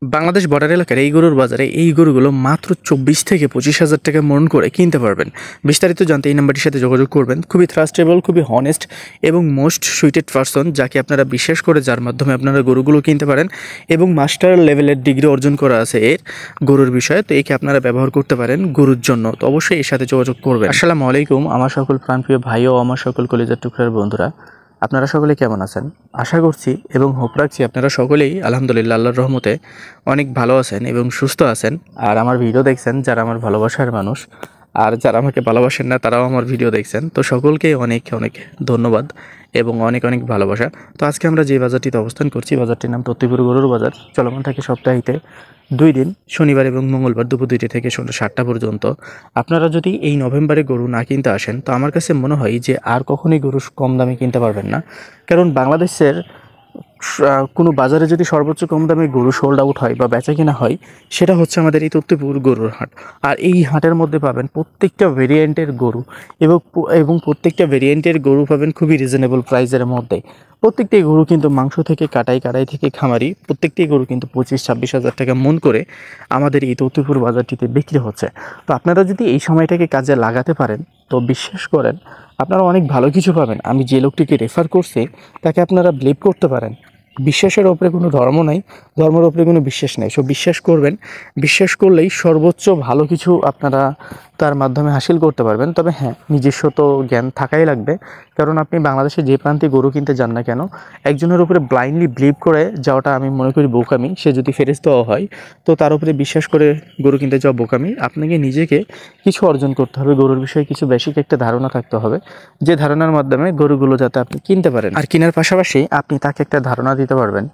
Bangladesh border এলাকার এই গরুর বাজারে এই গরুগুলো মাত্র 24 থেকে 25,000 টাকা মন করে কিনতে পারবেন। বিস্তারিত জানতে এই নাম্বারটির সাথে যোগাযোগ করবেন। খুবই ট্রাস্টেবল, খুবই হনেস্ট এবং মোস্ট সুইটেড পারসন, যাকে আপনারা বিশ্বাস করে, যার মাধ্যমে আপনারা গরুগুলো কিনতে পারেন এবং মাস্টার লেভেলের ডিগ্রি অর্জন করা আছে এর গরুর বিষয়ে। তো একে আপনারা ব্যবহার করতে পারেন গরুর জন্য। তো অবশ্যই এর সাথে যোগাযোগ করবেন। আসসালামু আলাইকুম আমার সকল প্রাণপ্রিয় ভাই ও আমার সকল কলিজার টুকরার বন্ধুরা, আপনারা সকলে কেমন আছেন? আশা করছি এবং হোপ রাখছি আপনারা সকলেই আলহামদুলিল্লাহ আল্লাহর রহমতে অনেক ভালো আছেন এবং সুস্থ আছেন। আর আমার ভিডিও দেখছেন যারা আমার ভালোবাসার মানুষ, আর যারা আমাকে ভালোবাসেন না তারাও আমার ভিডিও দেখছেন। তো সকলকে অনেক অনেক ধন্যবাদ এবং অনেক অনেক ভালোবাসা। তো আজকে আমরা যে বাজারটিতে অবস্থান করছি, বাজারটির নাম তত্ত্বপুর গরুর বাজার। চলমান থাকে সপ্তাহিতে 2 দিন, শনিবার এবং মঙ্গলবার দুপুর 2টা থেকে সন্ধ্যা 7টা পর্যন্ত। আপনারা যদি এই নভেম্বরে গরু না কিনতে আসেন, তো আমার কাছে মনে হয় যে আর কখনোই গরু কম দামে কিনতে পারবেন না। কারণ বাংলাদেশের কোনো বাজারে যদি সর্বোচ্চ কম দামে গরু সোল্ড আউট হয় বা বেচা কিনা হয়, সেটা হচ্ছে আমাদের এই তত্ত্বপুর গরুর হাট। আর এই হাটের মধ্যে পাবেন প্রত্যেকটা ভেরিয়েন্টের গরু এবং প্রত্যেকটা ভেরিয়েন্টের গরু পাবেন খুবই রিজনেবল প্রাইসের মধ্যে। প্রত্যেকটি গরু কিন্তু মাংস থেকে কাটাই থেকে খামারি, প্রত্যেকটি গরু কিন্তু 25-26 হাজার টাকা মন করে আমাদের এই তত্ত্বপুর বাজারটিতে বিক্রি হচ্ছে। তো আপনারা যদি এই সময়টাকে কাজে লাগাতে পারেন, তো বিশ্বাস করেন আপনারা অনেক ভালো কিছু পাবেন। আমি যে লোকটিকে রেফার করছি তাকে আপনারা বিলিভ করতে পারেন। বিশ্বাসের ওপরে কোনো ধর্ম নাই, ধর্মের ওপরে কোনো বিশ্বাস নেই। সো বিশ্বাস করবেন, বিশ্বাস করলেই সর্বোচ্চ ভালো কিছু আপনারা তার মাধ্যমে হাসিল করতে পারবেন। তবে হ্যাঁ, নিজস্ব তো জ্ঞান থাকাই লাগবে। কারণ আপনি বাংলাদেশে যে প্রান্তে গরু কিনতে যান না কেন, একজনের উপরে ব্লাইন্ডলি বিলিভ করে যাওয়াটা আমি মনে করি বোকামি। সে যদি ফেরেশতাও হয়, তো তার উপরে বিশ্বাস করে গরু কিনতে যাওয়া বোকামি। আপনাকে নিজেকে কিছু অর্জন করতে হবে, গরুর বিষয়ে কিছু বেসিক একটা ধারণা থাকতে হবে, যে ধারণার মাধ্যমে গরুগুলো যাতে আপনি কিনতে পারেন। আর কেনার পাশাপাশি আপনি তাকে একটা ধারণা দিতে পারবেন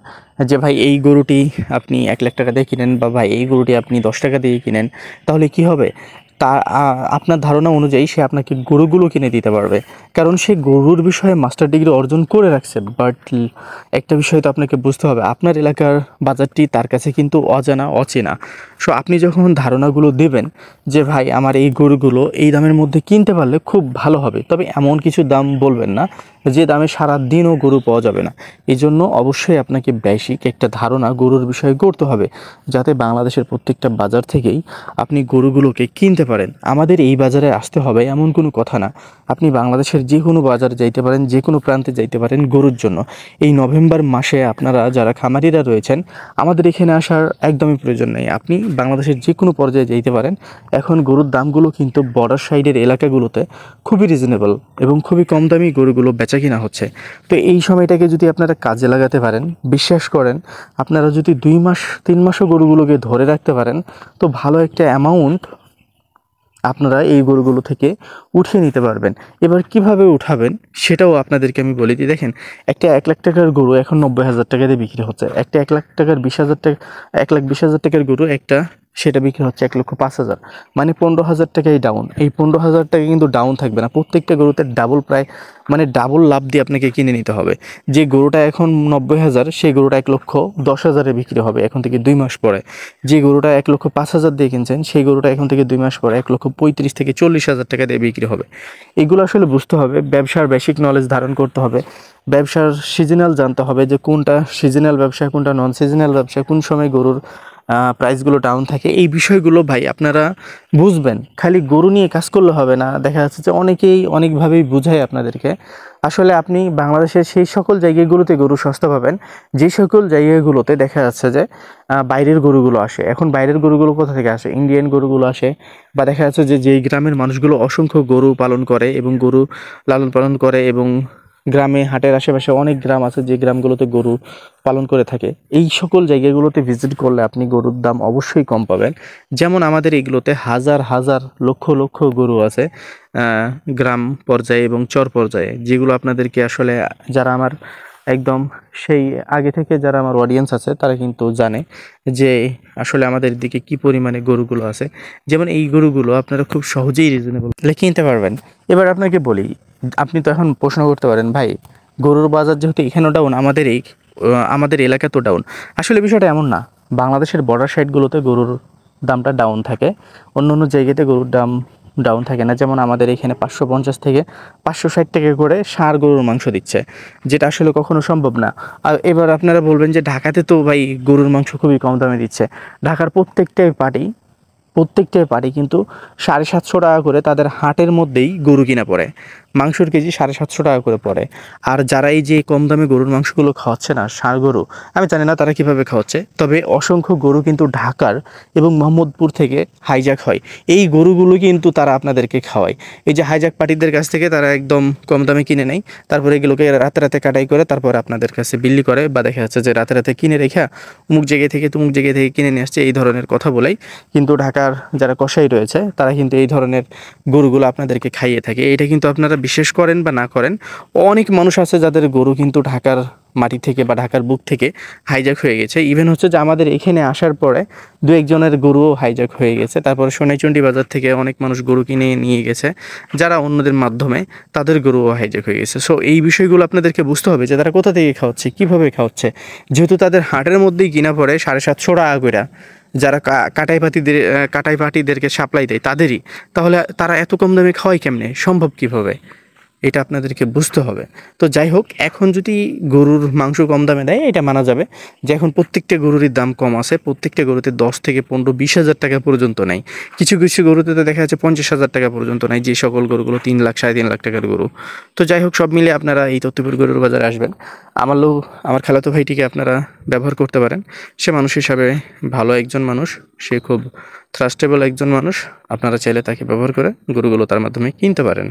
যে ভাই এই গরুটি আপনি 1 লাখ টাকা দিয়ে কিনেন, বা ভাই এই গরুটি আপনি 10 টাকা দিয়ে কিনেন, তাহলে কি হবে? তা আপনার ধারণা অনুযায়ী সে আপনাকে গরুগুলো কিনে দিতে পারবে, কারণ সে গরুর বিষয়ে মাস্টার ডিগ্রি অর্জন করে রাখছে। বাট একটা বিষয় তো আপনাকে বুঝতে হবে, আপনার এলাকার বাজারটি তার কাছে কিন্তু অজানা, অচেনা। সো আপনি যখন ধারণাগুলো দেবেন যে ভাই আমার এই গরুগুলো এই দামের মধ্যে কিনতে পারলে খুব ভালো হবে, তবে এমন কিছু দাম বলবেন না যে দামে সারা দিনও গরু পাওয়া যাবে না। এই জন্য অবশ্যই আপনাকে বেসিক একটা ধারণা গরুর বিষয়ে গড়তে হবে, যাতে বাংলাদেশের প্রত্যেকটা বাজার থেকেই আপনি গরুগুলোকে কিনতে পারেন। আমাদের এই বাজারে আসতে হবে এমন কোনো কথা না। আপনি বাংলাদেশের যে কোনো বাজারে যাইতে পারেন, যে কোনো প্রান্তে যাইতে পারেন গরুর জন্য। এই নভেম্বর মাসে আপনারা যারা খামারিরা রয়েছেন, আমাদের এখানে আসার একদমই প্রয়োজন নেই। আপনি বাংলাদেশের যে কোনো পর্যায়ে যাইতে পারেন। এখন গরুর দামগুলো কিন্তু বর্ডার সাইডের এলাকাগুলোতে খুবই রিজনেবল এবং খুবই কম দামি গরুগুলো বেচা কিনা হচ্ছে। তো এই সময়টাকে যদি আপনারা কাজে লাগাতে পারেন, বিশ্বাস করেন আপনারা যদি 2 মাস 3 মাসও গরুগুলোকে ধরে রাখতে পারেন, তো ভালো একটা অ্যামাউন্ট আপনারা এই গরুগুলো থেকে উঠিয়ে নিতে পারবেন। এবার কিভাবে উঠাবেন সেটাও আপনাদেরকে আমি বলে দিই। দেখেন, একটা 1 লাখ টাকার গরু এখন 90,000 টাকা দিয়ে বিক্রি হচ্ছে। একটা 1 লাখ টাকার 20,000 টাকা, 1,20,000 টাকার গরু একটা, সেটা বিক্রি হচ্ছে 1,05,000। মানে 15,000 টাকাই ডাউন। এই 15,000 টাকা কিন্তু ডাউন থাকবে না, প্রত্যেকটা গরুতে ডাবল, প্রায় মানে ডাবল লাভ দিয়ে আপনাকে কিনে নিতে হবে। যে গরুটা এখন 90,000, সেই গরুটা 1,10,000-এ বিক্রি হবে এখন থেকে 2 মাস পরে। যে গরুটা 1,05,000 দিয়ে কিনছেন, সেই গরুটা এখন থেকে 2 মাস পরে 1,35,000-40,000 টাকা দিয়ে বিক্রি হবে। এগুলো আসলে বুঝতে হবে, ব্যবসার বেসিক নলেজ ধারণ করতে হবে, ব্যবসার সিজনাল জানতে হবে যে কোনটা সিজনাল ব্যবসা, কোনটা নন সিজনাল ব্যবসা, কোন সময় গরুর প্রাইসগুলো ডাউন থাকে। এই বিষয়গুলো ভাই আপনারা বুঝবেন। খালি গরু নিয়ে কাজ করলে হবে না। দেখা যাচ্ছে যে অনেকেই অনেকভাবেই বুঝায় আপনাদেরকে। আসলে আপনি বাংলাদেশের সেই সকল জায়গাগুলোতে গরু সস্তা পাবেন, যে সকল জায়গাগুলোতে দেখা যাচ্ছে যে বাইরের গরুগুলো আসে। এখন বাইরের গরুগুলো কোথা থেকে আসে? ইন্ডিয়ান গরুগুলো আসে, বা দেখা যাচ্ছে যে যেই গ্রামের মানুষগুলো অসংখ্য গরু পালন করে এবং গরু লালন পালন করে, এবং গ্রামে হাটের আশেপাশে অনেক গ্রাম আছে যে গ্রামগুলোতে গরু পালন করে থাকে, এই সকল জায়গাগুলোতে ভিজিট করলে আপনি গরুর দাম অবশ্যই কম পাবেন। যেমন আমাদের এগুলোতে হাজার হাজার লক্ষ লক্ষ গরু আছে গ্রাম পর্যায়ে এবং চর পর্যায়ে, যেগুলো আপনাদেরকে আসলে যারা আমার একদম সেই আগে থেকে যারা আমার অডিয়েন্স আছে তারা কিন্তু জানে যে আসলে আমাদের দিকে কি পরিমাণে গরুগুলো আছে। যেমন এই গরুগুলো আপনারা খুব সহজেই রিজনেবল কিনতে পারবেন। এবার আপনাকে বলি, আপনি তো এখন প্রশ্ন করতে পারেন ভাই গরুর বাজার যেহেতু এখানেও ডাউন, আমাদের এলাকা তো ডাউন। আসলে বিষয়টা এমন না। বাংলাদেশের বর্ডার সাইডগুলোতে গরুর দামটা ডাউন থাকে, অন্য অন্য জায়গাতে গরুর দাম ডাউন থাকে না। যেমন আমাদের এখানে 550 থেকে 560 টাকা করে ষাঁড় গরুর মাংস দিচ্ছে, যেটা আসলে কখনো সম্ভব না। আর এবার আপনারা বলবেন যে ঢাকাতে তো ভাই গরুর মাংস খুবই কম দামে দিচ্ছে। ঢাকার প্রত্যেকটাই পার্টি কিন্তু 750 টাকা করে তাদের হাটের মধ্যেই গরু কিনা পড়ে, মাংসের কেজি 750 টাকা করে পড়ে। আর যারা এই যে কম দামে গরুর মাংসগুলো খাওয়াচ্ছে না, ষাঁড় গরু, আমি জানি না তারা কিভাবে খাওয়াচ্ছে, তবে অসংখ্য গরু কিন্তু ঢাকার এবং মোহাম্মদপুর থেকে হাইজ্যাক হয়। এই গরুগুলো কিন্তু তারা আপনাদেরকে খাওয়ায়। এই যে হাইজ্যাক পার্টিদের কাছ থেকে তারা একদম কম দামে কিনে নেয়, তারপরে এগুলোকে রাতে রাতে কাটাই করে তারপর আপনাদের কাছে বিল্লি করে, বা দেখা যাচ্ছে যে রাতে রাতে কিনে রেখে অমুক জায়গায় থেকে তুমুক জায়গায় থেকে কিনে নিয়ে আসছে, এই ধরনের কথা বলেই কিন্তু ঢাকার যারা কসাই রয়েছে তারা কিন্তু এই ধরনের গরুগুলো আপনাদেরকে খাইয়ে থাকে। এটা কিন্তু আপনারা বিশ্বাস করেন বা না করেন, অনেক মানুষ আছে যাদের গরু কিন্তু ঢাকার মাটি থেকে বা ঢাকার বুক থেকে হাইজ্যাক হয়ে গেছে। ইভেন হচ্ছে যে আমাদের এখানে আসার পরে দু একজনের গরুও হাইজ্যাক হয়ে গেছে। তারপরে সোনাইচন্ডী বাজার থেকে অনেক মানুষ গরু কিনে নিয়ে গেছে, যারা অন্যদের মাধ্যমে তাদের গরুও হাইজ্যাক হয়ে গেছে। সো এই বিষয়গুলো আপনাদেরকে বুঝতে হবে যে তারা কোথা থেকে খাওয়াচ্ছে, কীভাবে খাওয়াচ্ছে। যেহেতু তাদের হাটের মধ্যেই কিনা পড়ে 750 টাকা করে, যারা কাটাই পাটিদেরকে সাপ্লাই দেয় তাদেরই, তাহলে তারা এত কম দামে খাওয়ায় কেমনে, সম্ভব কীভাবে, এটা আপনাদেরকে বুঝতে হবে। তো যাই হোক, এখন যদি গরুর মাংস কম দামে দেয় এটা মানা যাবে, যে এখন প্রত্যেকটা গরুরই দাম কম আছে, প্রত্যেকটা গরুতে 10 থেকে 15-20 হাজার টাকা পর্যন্ত নেয়। কিছু কিছু গরুতে তো দেখা যাচ্ছে 50,000 টাকা পর্যন্ত নেয়, যে সকল গরুগুলো 3 লাখ 3.5 লাখ টাকার গরু। তো যাই হোক, সব মিলে আপনারা এই তত্ত্বপুর গরুর বাজারে আসবেন, আমার খালাতো ভাইটিকে আপনারা ব্যবহার করতে পারেন। সে মানুষ হিসাবে ভালো একজন মানুষ, সে খুব ট্রাস্টেবল একজন মানুষ। আপনারা চাইলে তাকে ব্যবহার করে গরুগুলো তার মাধ্যমে কিনতে পারেন।